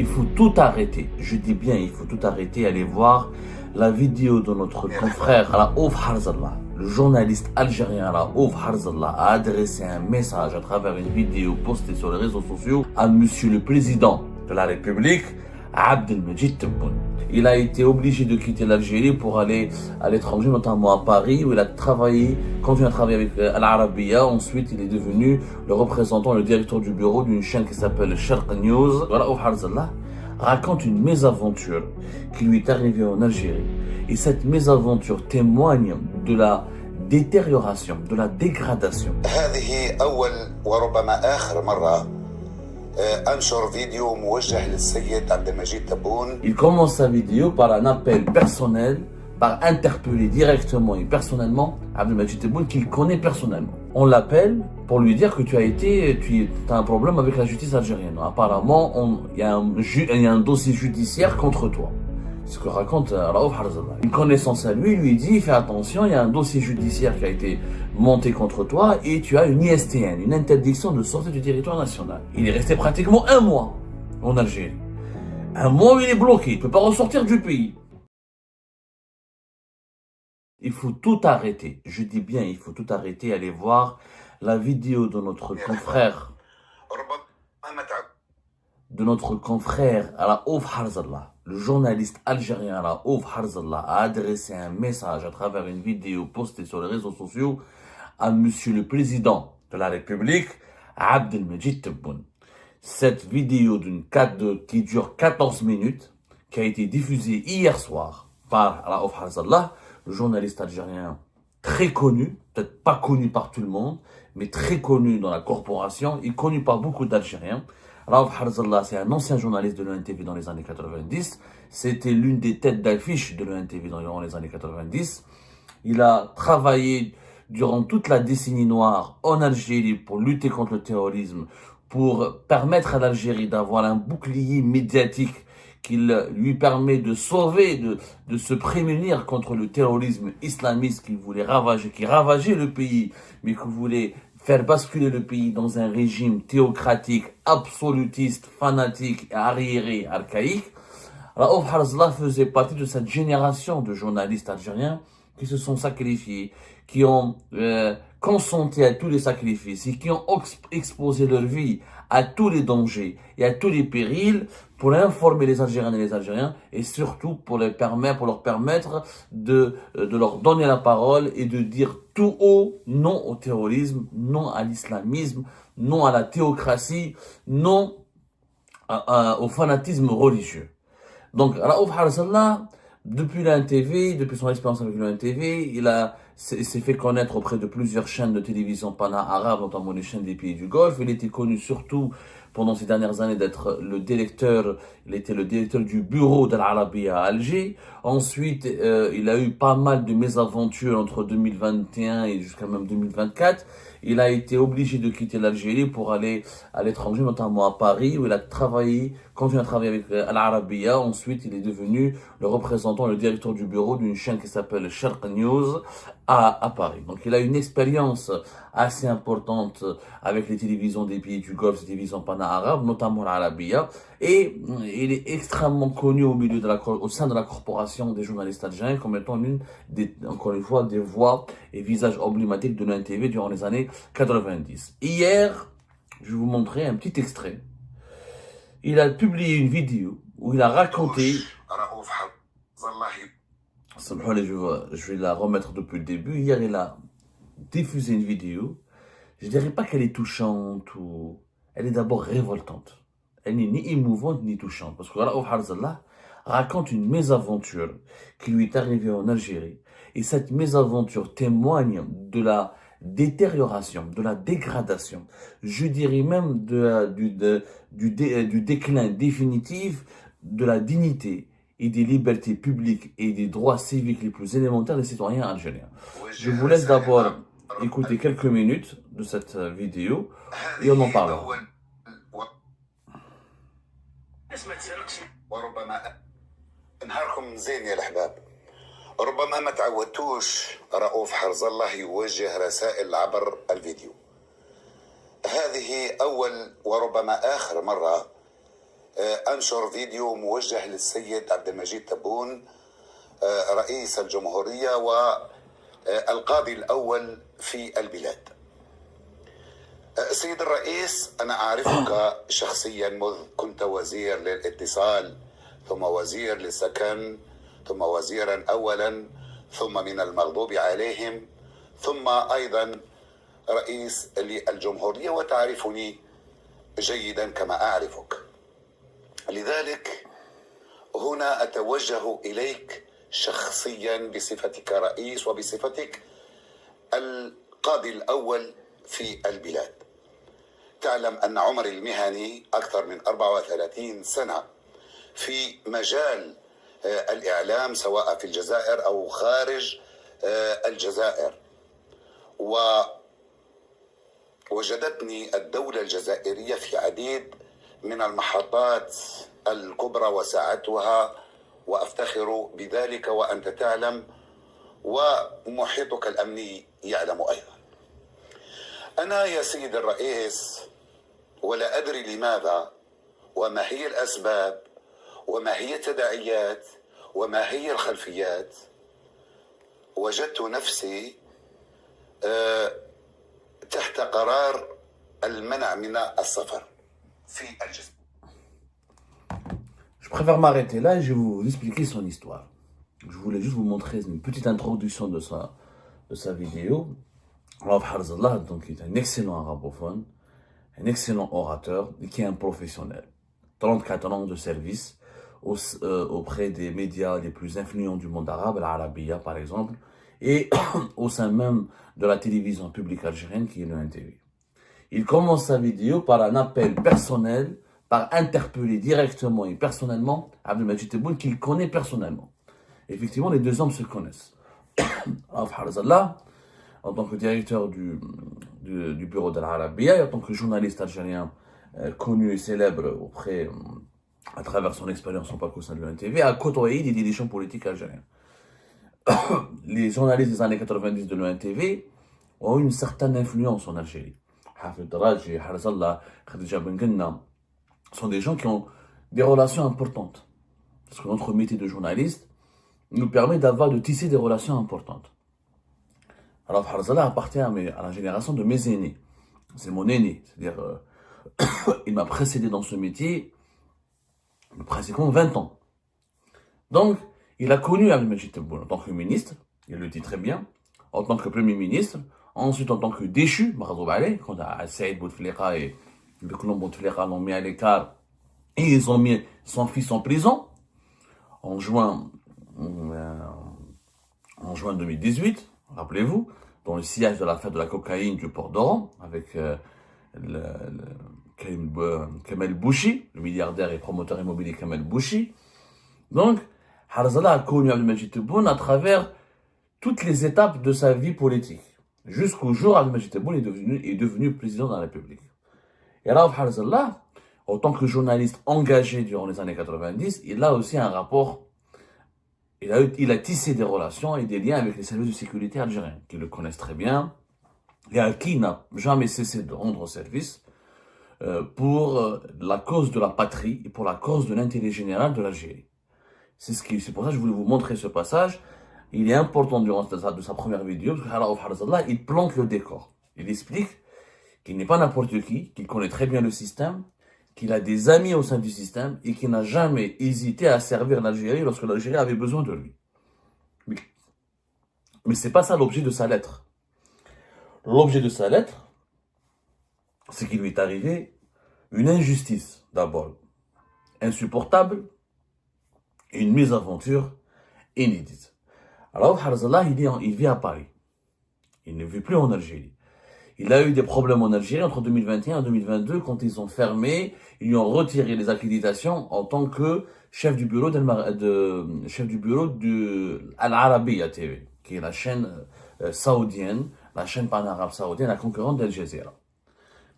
Il faut tout arrêter. Je dis bien, il faut tout arrêter. Allez voir la vidéo de notre confrère Raouf Harzallah. Le journaliste algérien Raouf Harzallah a adressé un message à travers une vidéo postée sur les réseaux sociaux à Monsieur le Président de la République, Abdelmajid Tebboune. Il a été obligé de quitter l'Algérie pour aller à l'étranger, notamment à Paris, où il a travaillé, continué à travailler avec Al Arabiya. Ensuite, il est devenu le représentant, le directeur du bureau d'une chaîne qui s'appelle Sharq News. Raouf Harzallah raconte une mésaventure qui lui est arrivée en Algérie. Et cette mésaventure témoigne de la détérioration, de la dégradation. هذه أول وربما آخر مرة أنشر فيديو موجه للسيد عبد المجيد تبون. Il commence sa vidéo par un appel personnel, par interpeller directement et personnellement Abdelmajid Tebboune qu'il connaît personnellement. On l'appelle pour lui dire que tu as un problème avec la justice algérienne. Apparemment, il y a un dossier judiciaire contre toi. C'est ce que raconte Raouf Harzallah. Une connaissance à lui lui dit, fais attention, il y a un dossier judiciaire qui a été monté contre toi et tu as une ISTN, une interdiction de sortir du territoire national. Il est resté pratiquement un mois en Algérie. Un mois où il est bloqué, il ne peut pas ressortir du pays. Il faut tout arrêter. Je dis bien, il faut tout arrêter. Allez voir la vidéo de notre confrère Raouf Harzallah. Le journaliste algérien Raouf Harzallah a adressé un message à travers une vidéo postée sur les réseaux sociaux à Monsieur le Président de la République, Abdelmajid Tebboune. Cette vidéo qui dure 14 minutes, qui a été diffusée hier soir par Raouf Harzallah, le journaliste algérien très connu, peut-être pas connu par tout le monde, mais très connu dans la corporation et connu par beaucoup d'Algériens. Raouf Harzallah, c'est un ancien journaliste de l'ENTV dans les années 90. C'était l'une des têtes d'affiche de l'ENTV dans les années 90. Il a travaillé durant toute la décennie noire en Algérie pour lutter contre le terrorisme, pour permettre à l'Algérie d'avoir un bouclier médiatique qui lui permet de sauver, de se prémunir contre le terrorisme islamiste qui ravageait le pays, mais qui voulait faire basculer le pays dans un régime théocratique, absolutiste, fanatique, arriéré, archaïque. Raouf Harzallah faisait partie de cette génération de journalistes algériens qui se sont sacrifiés, qui ont consenti à tous les sacrifices et qui ont exposé leur vie à tous les dangers et à tous les périls pour informer les Algériennes et les Algériens et surtout pour leur permettre de leur donner la parole et de dire tout haut non au terrorisme, non à l'islamisme, non à la théocratie, non au fanatisme religieux. Donc Raouf Harzallah, depuis l'ANTV, depuis son expérience avec l'ANTV, il s'est fait connaître auprès de plusieurs chaînes de télévision pana-arabes, notamment les chaînes des pays du Golfe. Il était connu surtout pendant ces dernières années d'être il était le directeur du bureau d'Al Arabiya à Alger. Ensuite, il a eu pas mal de mésaventures entre 2021 et jusqu'à même 2024. Il a été obligé de quitter l'Algérie pour aller à l'étranger, notamment à Paris, où il a continué à travailler avec Al Arabiya. Ensuite, il est devenu le représentant, le directeur du bureau d'une chaîne qui s'appelle Sharq News à Paris. Donc, il a une expérience assez importante avec les télévisions des pays du Golfe, les télévisions pana-arabes, notamment Al Arabiya. Et il est extrêmement connu au sein de la corporation des journalistes algériens comme étant encore une fois, des voix et visages emblématiques de l'ANTV durant les années 90. Hier, je vais vous montrer un petit extrait. Il a publié une vidéo où il a raconté... Je vais la remettre depuis le début. Hier, il a diffusé une vidéo. Je ne dirais pas qu'elle est touchante ou... Elle est d'abord révoltante. Elle n'est ni émouvante ni touchante. Parce que Raouf Harzallah raconte une mésaventure qui lui est arrivée en Algérie. Et cette mésaventure témoigne de la détérioration, de la dégradation, je dirais même du déclin définitif de la dignité et des libertés publiques et des droits civiques les plus élémentaires des citoyens algériens. Je vous laisse d'abord écouter quelques minutes de cette vidéo et on en parlera. وربما نهاركم زين يا الأحباب. ربما ما تعودتوش رؤوف حرزالله يوجه رسائل عبر الفيديو. هذه أول وربما آخر مرة أنشر فيديو موجه للسيد عبد المجيد تبون رئيس الجمهورية والقاضي الأول في البلاد. سيد الرئيس، أنا أعرفك شخصيا منذ كنت وزير للاتصال، ثم وزير للسكن، ثم وزيرا أولا، ثم من المغضوب عليهم، ثم أيضا رئيس للجمهورية، وتعرفني جيدا كما أعرفك. لذلك هنا أتوجه إليك شخصيا بصفتك رئيس وبصفتك القاضي الأول في البلاد. تعلم أن عمري المهني أكثر من 34 سنة في مجال الإعلام، سواء في الجزائر أو خارج الجزائر، ووجدتني الدولة الجزائرية في عديد من المحطات الكبرى وساعدتها، وأفتخر بذلك وأنت تعلم، ومحيطك الأمني يعلم أيضا. أنا يا سيد الرئيس، ولا أدري لماذا وما هي الأسباب وما هي التداعيات وما هي الخلفيات، وجدت نفسي تحت قرار المنع من السفر في الجزائر. Je préfère m'arrêter là et je vais vous expliquer son histoire. Je voulais juste vous montrer une petite introduction de sa vidéo. Raouf Harzallah, donc, il est un excellent arabophone, un excellent orateur et qui est un professionnel. 34 ans de service auprès des médias les plus influents du monde arabe, l'Arabia par exemple, et au sein même de la télévision publique algérienne qui est le NTV. Il commence sa vidéo par un appel personnel, par interpeller directement et personnellement Abdelmajid Tebboune, qu'il connaît personnellement. Effectivement, les deux hommes se connaissent. Raouf Harzallah, en tant que directeur du bureau de l'Arabia et en tant que journaliste algérien connu et célèbre à travers son expérience en parcours au sein de l'ONTV, a côtoyé des dirigeants politiques algériens. Les journalistes des années 90 de l'ONTV ont eu une certaine influence en Algérie. Hafid Daraji, Harzallah, Khadija Ben Genna sont des gens qui ont des relations importantes. Parce que notre métier de journaliste nous permet de tisser des relations importantes. Alors Harzallah appartient à la génération de mes aînés. C'est mon aîné. C'est-à-dire, il m'a précédé dans ce métier pratiquement 20 ans. Donc, il a connu Abdelmajid Tebboune en tant que ministre, il le dit très bien, en tant que premier ministre, ensuite en tant que déchu, quand Saïd Bouteflika et le clan Bouteflika l'ont mis à l'écart, et ils ont mis son fils en prison, en juin 2018, rappelez-vous, dans le sillage de l'affaire de la cocaïne du port d'Oran, avec Kamel Bouchi, le milliardaire et promoteur immobilier Kamel Bouchi. Donc, Harzallah a connu Abdelmajid Tebboune à travers toutes les étapes de sa vie politique, jusqu'au jour où Abdelmajid Tebboune est devenu président de la République. Et Raouf Harzallah, en tant que journaliste engagé durant les années 90, il a aussi un rapport, il a tissé des relations et des liens avec les services de sécurité algériens, qui le connaissent très bien, et à qui il n'a jamais cessé de rendre service pour la cause de la patrie et pour la cause de l'intérêt général de l'Algérie. C'est pour ça que je voulais vous montrer ce passage. Il est important durant sa première vidéo, parce que Raouf Harzallah, il plante le décor. Il explique qu'il n'est pas n'importe qui, qu'il connaît très bien le système, qu'il a des amis au sein du système et qu'il n'a jamais hésité à servir l'Algérie lorsque l'Algérie avait besoin de lui. Mais c'est pas ça l'objet de sa lettre. L'objet de sa lettre, c'est qu'il lui est arrivé une injustice, d'abord, insupportable, et une mésaventure inédite. Alors, Harzallah, il vit à Paris. Il ne vit plus en Algérie. Il a eu des problèmes en Algérie entre 2021 et 2022 quand ils ont fermé, ils lui ont retiré les accréditations en tant que chef du bureau de Al-Arabiya TV, qui est la chaîne saoudienne, la chaîne pan-arabe saoudienne, la concurrente d'Al Jazeera.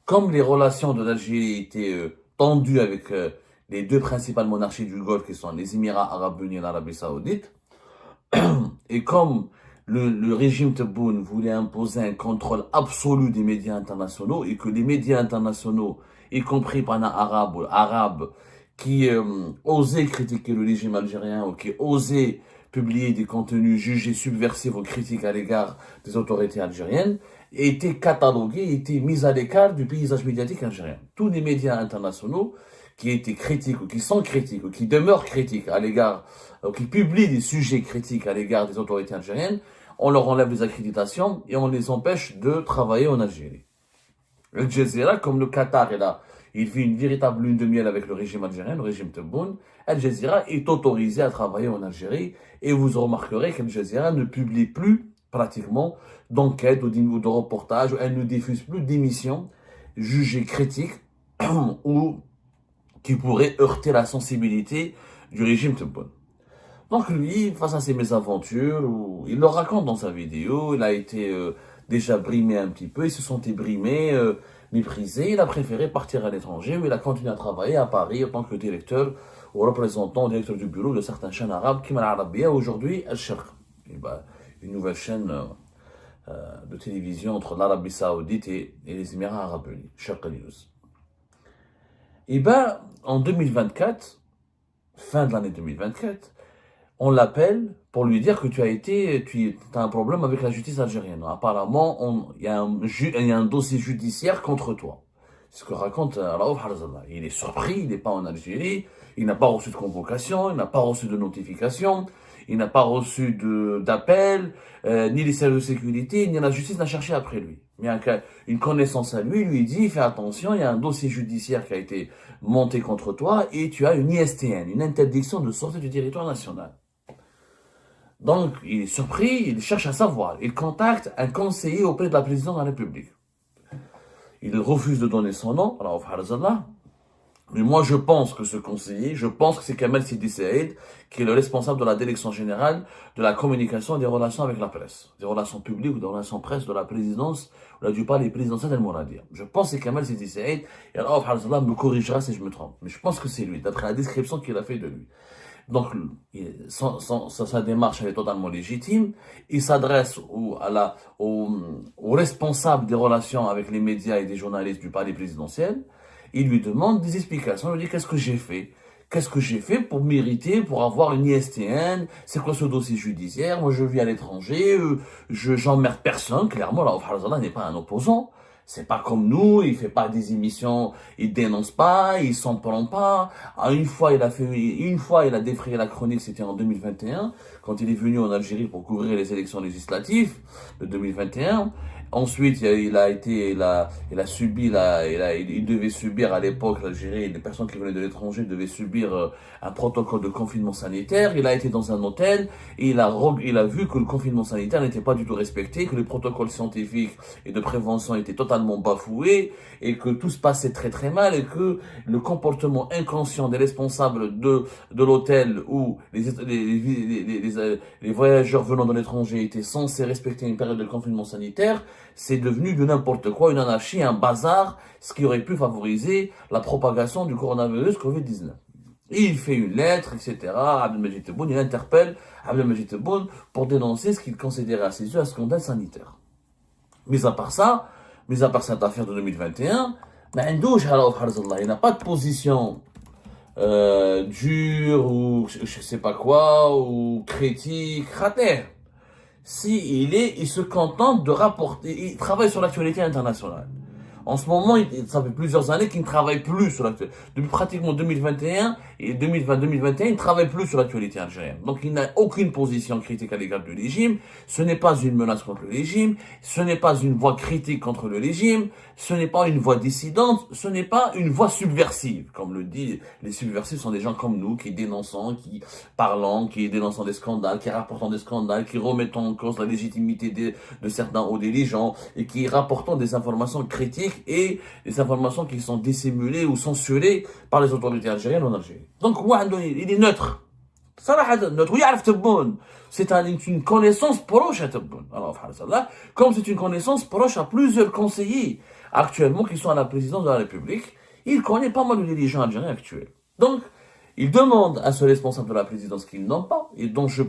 Comme les relations de l'Algérie étaient tendues avec les deux principales monarchies du Golfe, qui sont les Émirats arabes unis et l'Arabie saoudite, et comme le régime Tebboune voulait imposer un contrôle absolu des médias internationaux et que les médias internationaux, y compris pan-arabes, qui osait critiquer le régime algérien ou qui osait publier des contenus jugés subversifs ou critiques à l'égard des autorités algériennes, était catalogué, était mis à l'écart du paysage médiatique algérien. Tous les médias internationaux qui étaient critiques ou qui sont critiques ou qui demeurent critiques à l'égard, ou qui publient des sujets critiques à l'égard des autorités algériennes, on leur enlève les accréditations et on les empêche de travailler en Algérie. Al Jazeera, comme le Qatar est là, il vit une véritable lune de miel avec le régime algérien, le régime Tebboune. Al Jazeera est autorisé à travailler en Algérie et vous remarquerez qu'Al Jazeera ne publie plus pratiquement d'enquêtes ou de reportages, elle ne diffuse plus d'émissions jugées critiques ou qui pourraient heurter la sensibilité du régime Tebboune. Donc lui, face à ses mésaventures, il le raconte dans sa vidéo, il a été déjà brimé un petit peu, il se sentait brimé, méprisé, il a préféré partir à l'étranger, où il a continué à travailler à Paris en tant que directeur ou représentant, directeur du bureau de certaines chaînes arabes, qui Al Arabiya, aujourd'hui Al-Sharq, une nouvelle chaîne de télévision entre l'Arabie Saoudite et les Émirats Arabes Unis, Sharq News. Et en 2024, fin de l'année 2024, on l'appelle pour lui dire que tu as un problème avec la justice algérienne. Apparemment, il y a un dossier judiciaire contre toi. C'est ce que raconte Raouf Harzallah. Il est surpris, il n'est pas en Algérie, il n'a pas reçu de convocation, il n'a pas reçu de notification, il n'a pas reçu d'appel, ni les services de sécurité, ni la justice n'a cherché après lui. Mais une connaissance à lui dit, fais attention, il y a un dossier judiciaire qui a été monté contre toi et tu as une ISTN, une interdiction de sortir du territoire national. Donc, il est surpris, il cherche à savoir. Il contacte un conseiller auprès de la présidence de la République. Il refuse de donner son nom, Raouf Harzallah. Mais moi, je pense que ce conseiller, je pense que c'est Kamel Sidi Saïd, qui est le responsable de la direction générale de la communication et des relations avec la presse, des relations publiques ou des relations presse de la présidence, ou du palais présidentiel d'Al-Mouradia. Je pense que c'est Kamel Sidi Saïd, et Raouf Harzallah me corrigera si je me trompe. Mais je pense que c'est lui, d'après la description qu'il a fait de lui. Donc, sa démarche, elle est totalement légitime. Il s'adresse aux responsables des relations avec les médias et des journalistes du palais présidentiel. Il lui demande des explications. Il lui dit, qu'est-ce que j'ai fait? Qu'est-ce que j'ai fait pour mériter, pour avoir une ISTN? C'est quoi ce dossier judiciaire? Moi, je vis à l'étranger, j'emmerde personne. Clairement, Raouf Harzallah n'est pas un opposant. C'est pas comme nous, il fait pas des émissions, il dénonce pas, il s'en prend pas. Une fois, il a défrayé la chronique, c'était en 2021, quand il est venu en Algérie pour couvrir les élections législatives de 2021. Ensuite, il devait subir à l'époque, l'Algérie, les personnes qui venaient de l'étranger devaient subir un protocole de confinement sanitaire. Il a été dans un hôtel et il a vu que le confinement sanitaire n'était pas du tout respecté, que les protocoles scientifiques et de prévention étaient totalement bafoués et que tout se passait très très mal et que le comportement inconscient des responsables de l'hôtel où les voyageurs venant de l'étranger étaient censés respecter une période de confinement sanitaire, c'est devenu de n'importe quoi, une anarchie, un bazar, ce qui aurait pu favoriser la propagation du coronavirus Covid-19. Il fait une lettre, etc. Abdelmajid Tebboune, il interpelle Abdelmajid Tebboune pour dénoncer ce qu'il considérait à ses yeux un scandale sanitaire. Mis à part cette affaire de 2021, il n'a pas de position dure ou je sais pas quoi, ou critique, khater. Il se contente de rapporter, il travaille sur l'actualité internationale. En ce moment, ça fait plusieurs années qu'il ne travaille plus sur l'actualité. Depuis pratiquement 2021 et 2020-2021, il ne travaille plus sur l'actualité algérienne. Donc, il n'a aucune position critique à l'égard du régime. Ce n'est pas une menace contre le régime. Ce n'est pas une voix critique contre le régime. Ce n'est pas une voix dissidente. Ce n'est pas une voix subversive. Comme le dit, les subversifs sont des gens comme nous, qui dénonçant, qui parlant, qui dénonçant des scandales, qui rapportant des scandales, qui remettant en cause la légitimité de certains hauts dirigeants et qui rapportant des informations critiques et des informations qui sont dissimulées ou censurées par les autorités algériennes en Algérie. Donc, il est neutre. Neutre. C'est une connaissance proche à Tebboune. Comme c'est une connaissance proche à plusieurs conseillers actuellement qui sont à la présidence de la République, il connaît pas mal de dirigeants algériens actuels. Donc, il demande à ce responsable de la présidence qu'il n'ont pas, et donc je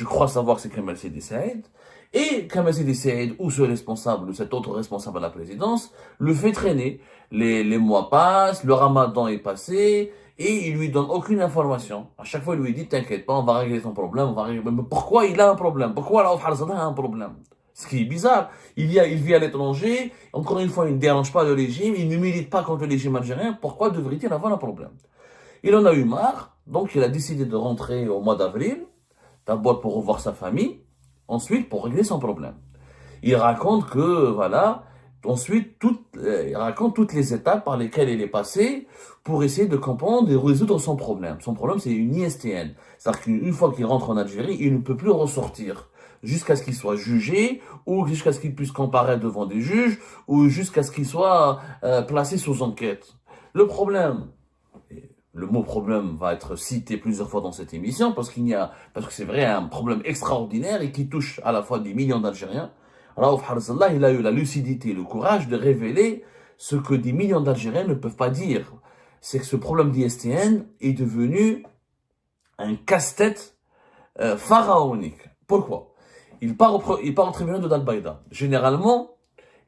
crois savoir que c'est Kamel Sidi Saïd. Et Kamazid Saïd, ou ce responsable, ou cet autre responsable à la présidence, le fait traîner. Les mois passent, le ramadan est passé, et il lui donne aucune information. À chaque fois, il lui dit, t'inquiète pas, on va régler ton problème, on va régler... Mais pourquoi il a un problème? Pourquoi Raouf Harzalah a un problème? Ce qui est bizarre, il vit à l'étranger, encore une fois, il ne dérange pas le régime, il ne milite pas contre le régime algérien, pourquoi devrait-il avoir un problème? Il en a eu marre, donc il a décidé de rentrer au mois d'avril, d'abord pour revoir sa famille, ensuite pour régler son problème. Il raconte que, voilà, ensuite, il raconte toutes les étapes par lesquelles il est passé pour essayer de comprendre et résoudre son problème. Son problème, c'est une ISTN. C'est-à-dire qu'une fois qu'il rentre en Algérie, il ne peut plus ressortir jusqu'à ce qu'il soit jugé ou jusqu'à ce qu'il puisse comparaître devant des juges ou jusqu'à ce qu'il soit placé sous enquête. Le problème, le mot problème va être cité plusieurs fois dans cette émission parce que c'est vrai, un problème extraordinaire et qui touche à la fois des millions d'Algériens. Raouf Harzalah, il a eu la lucidité, le courage de révéler ce que des millions d'Algériens ne peuvent pas dire. C'est que ce problème d'ISTN est devenu un casse-tête pharaonique. Pourquoi? Il part au tribunal de Dal-Baïda. Généralement,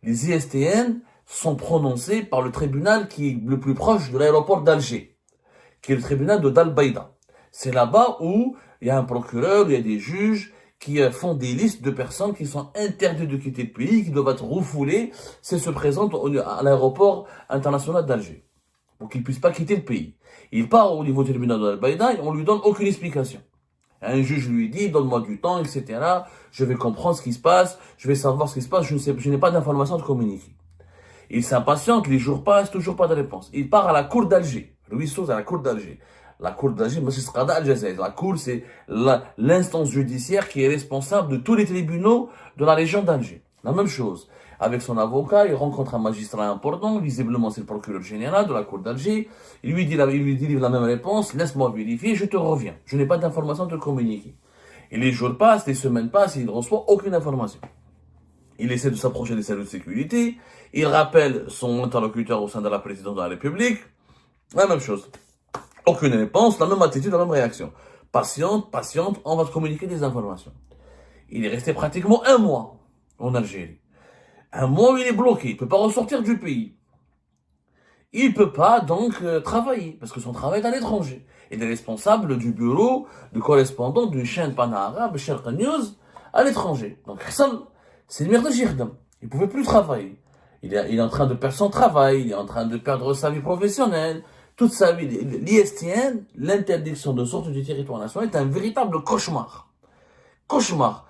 les ISTN sont prononcés par le tribunal qui est le plus proche de l'aéroport d'Alger, qui est le tribunal de Dal-Baïda. C'est là-bas où il y a un procureur, il y a des juges qui font des listes de personnes qui sont interdites de quitter le pays, qui doivent être refoulées si elles se présentent à l'aéroport international d'Alger, pour qu'ils ne puissent pas quitter le pays. Il part au niveau du tribunal de Dal-Baïda et on lui donne aucune explication. Un juge lui dit, donne-moi du temps, etc. Je vais comprendre ce qui se passe, je vais savoir ce qui se passe, je n'ai pas d'informations de communiquer. Il s'impatiente, les jours passent, toujours pas de réponse. Il part à la cour d'Alger. Louis Sauce à la cour d'Alger. La cour d'Alger, la cour, c'est l'instance judiciaire qui est responsable de tous les tribunaux de la région d'Alger. La même chose. Avec son avocat, il rencontre un magistrat important, visiblement c'est le procureur général de la cour d'Alger. Il lui dit la même réponse, laisse-moi vérifier, je te reviens. Je n'ai pas d'informations de communiquer. Et les jours passent, les semaines passent, il ne reçoit aucune information. Il essaie de s'approcher des services de sécurité, il rappelle son interlocuteur au sein de la présidence de la République, la même chose. Aucune réponse, la même attitude, la même réaction. Patiente, on va te communiquer des informations. Il est resté pratiquement un mois en Algérie. Un mois où il est bloqué, il ne peut pas ressortir du pays. Il ne peut pas donc travailler, parce que son travail est à l'étranger. Il est responsable du bureau de correspondant d'une chaîne pana-arabe, Sharq News, à l'étranger. Donc c'est le maire de Girdam. Il ne pouvait plus travailler. Il est en train de perdre son travail, il est en train de perdre sa vie professionnelle, toute sa vie. L'ISTN, l'interdiction de sortie du territoire national, est un véritable cauchemar. Cauchemar.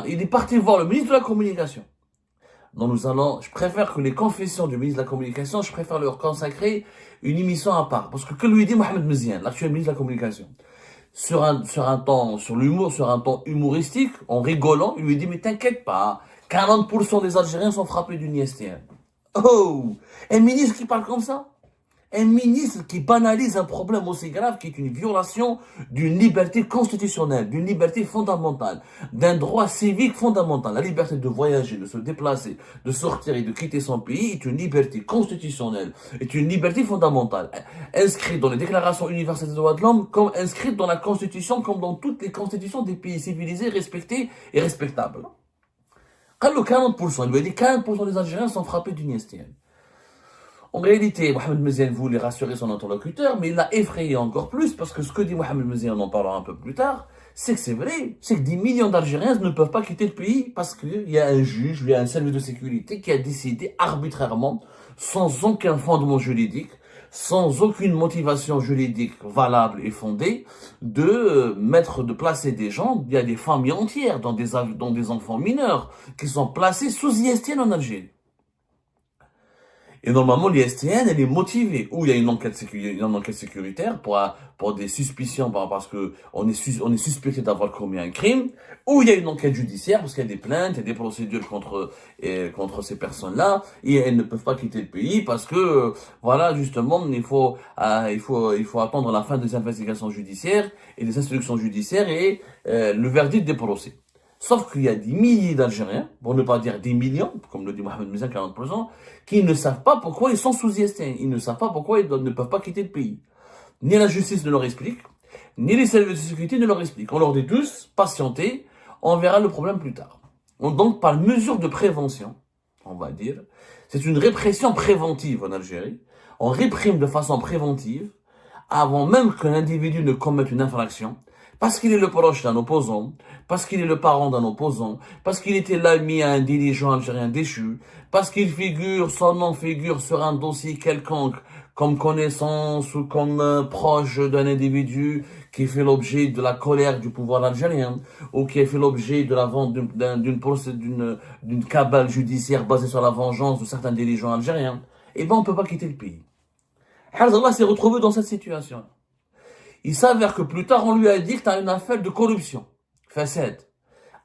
Il est parti voir le ministre de la Communication. Donc je préfère que les confessions du ministre de la Communication, je préfère leur consacrer une émission à part. Parce que lui dit Mohamed Mziane, l'actuel ministre de la Communication, sur un ton humoristique, en rigolant, il lui dit, mais t'inquiète pas, 40% des Algériens sont frappés d'une ISTN. Oh! Un ministre qui parle comme ça? Un ministre qui banalise un problème aussi grave qui est une violation d'une liberté constitutionnelle, d'une liberté fondamentale, d'un droit civique fondamental. La liberté de voyager, de se déplacer, de sortir et de quitter son pays est une liberté constitutionnelle, est une liberté fondamentale, inscrite dans les déclarations universelles des droits de l'homme, comme inscrite dans la Constitution, comme dans toutes les constitutions des pays civilisés, respectés et respectables. Quand le 40%, il lui a dit 40% des Algériens sont frappés d'une ISTN. En réalité, Mohamed Mziane voulait rassurer son interlocuteur, mais il l'a effrayé encore plus, parce que ce que dit Mohamed Mziane, on en parlera un peu plus tard, c'est que c'est vrai, c'est que des millions d'Algériens ne peuvent pas quitter le pays parce qu'il y a un juge, il y a un service de sécurité qui a décidé arbitrairement, sans aucun fondement juridique, sans aucune motivation juridique valable et fondée, de placer des gens, il y a des familles entières, dont des enfants mineurs, qui sont placés sous ISTN en Algérie. Et normalement, l'ISTN, elle est motivée. Ou il y a une enquête sécuritaire pour des suspicions, parce que on est suspecté d'avoir commis un crime. Ou il y a une enquête judiciaire, parce qu'il y a des plaintes, il y a des procédures contre ces personnes-là. Et elles ne peuvent pas quitter le pays parce que, voilà, justement, il faut attendre la fin des investigations judiciaires et des instructions judiciaires et le verdict des procès. Sauf qu'il y a des milliers d'Algériens, pour ne pas dire des millions, comme le dit Mohamed Mziane, 40%, qui ne savent pas pourquoi ils sont sous ISTN. Ils ne savent pas pourquoi ils ne peuvent pas quitter le pays. Ni la justice ne leur explique, ni les services de sécurité ne leur expliquent. On leur dit tous, patientez, on verra le problème plus tard. Donc, par mesure de prévention, on va dire, c'est une répression préventive en Algérie. On réprime de façon préventive avant même que l'individu ne commette une infraction, parce qu'il est le proche d'un opposant, parce qu'il est le parent d'un opposant, parce qu'il était l'ami à un dirigeant algérien déchu, parce qu'il figure, son nom figure sur un dossier quelconque, comme connaissance ou comme proche d'un individu qui fait l'objet de la colère du pouvoir algérien, ou qui a fait l'objet de la vente d'une cabale judiciaire basée sur la vengeance de certains dirigeants algériens, eh ben on peut pas quitter le pays. Harzallah s'est retrouvé dans cette situation. Il s'avère que plus tard, on lui a dit que tu as une affaire de corruption. Facette.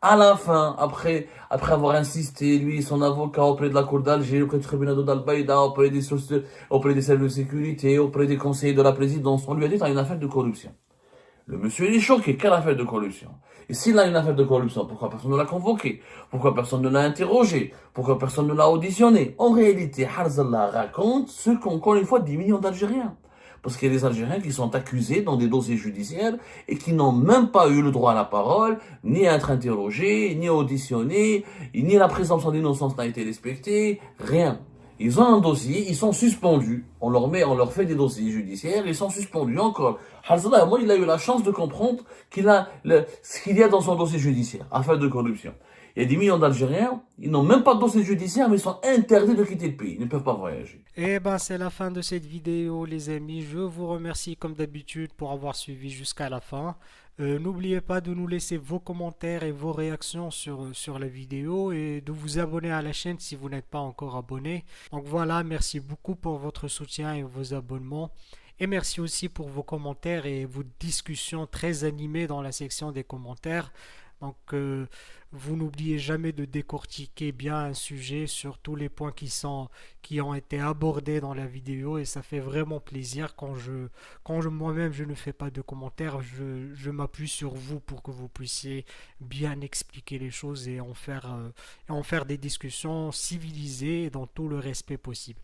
À la fin, après avoir insisté, lui, son avocat, auprès de la Cour d'Alger, auprès du tribunal d'Al-Baïda, auprès des services de sécurité, auprès des conseillers de la présidence, on lui a dit que tu as une affaire de corruption. Le monsieur, il est choqué. Quelle affaire de corruption? Et s'il a une affaire de corruption, pourquoi personne ne l'a convoqué? Pourquoi personne ne l'a interrogé? Pourquoi personne ne l'a auditionné? En réalité, Harzallah raconte ce qu'encore une fois 10 millions d'Algériens. Parce qu'il y a des Algériens qui sont accusés dans des dossiers judiciaires et qui n'ont même pas eu le droit à la parole, ni à être interrogés, ni auditionnés, ni la présomption d'innocence n'a été respectée, rien. Ils ont un dossier, ils sont suspendus. On leur fait des dossiers judiciaires, ils sont suspendus encore. Harzallah, moi, il a eu la chance de comprendre ce qu'il y a dans son dossier judiciaire, affaire de corruption. Il y a des millions d'Algériens, ils n'ont même pas de dossier judiciaire, mais ils sont interdits de quitter le pays. Ils ne peuvent pas voyager. Et ben c'est la fin de cette vidéo les amis, je vous remercie comme d'habitude pour avoir suivi jusqu'à la fin. N'oubliez pas de nous laisser vos commentaires et vos réactions sur la vidéo et de vous abonner à la chaîne si vous n'êtes pas encore abonné. Donc voilà, merci beaucoup pour votre soutien et vos abonnements. Et merci aussi pour vos commentaires et vos discussions très animées dans la section des commentaires. Donc, vous n'oubliez jamais de décortiquer bien un sujet sur tous les points qui ont été abordés dans la vidéo et ça fait vraiment plaisir quand moi-même je ne fais pas de commentaires, je m'appuie sur vous pour que vous puissiez bien expliquer les choses et en faire des discussions civilisées et dans tout le respect possible.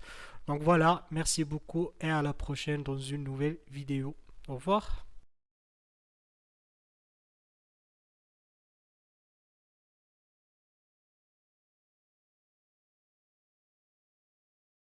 Donc voilà, merci beaucoup et à la prochaine dans une nouvelle vidéo. Au revoir.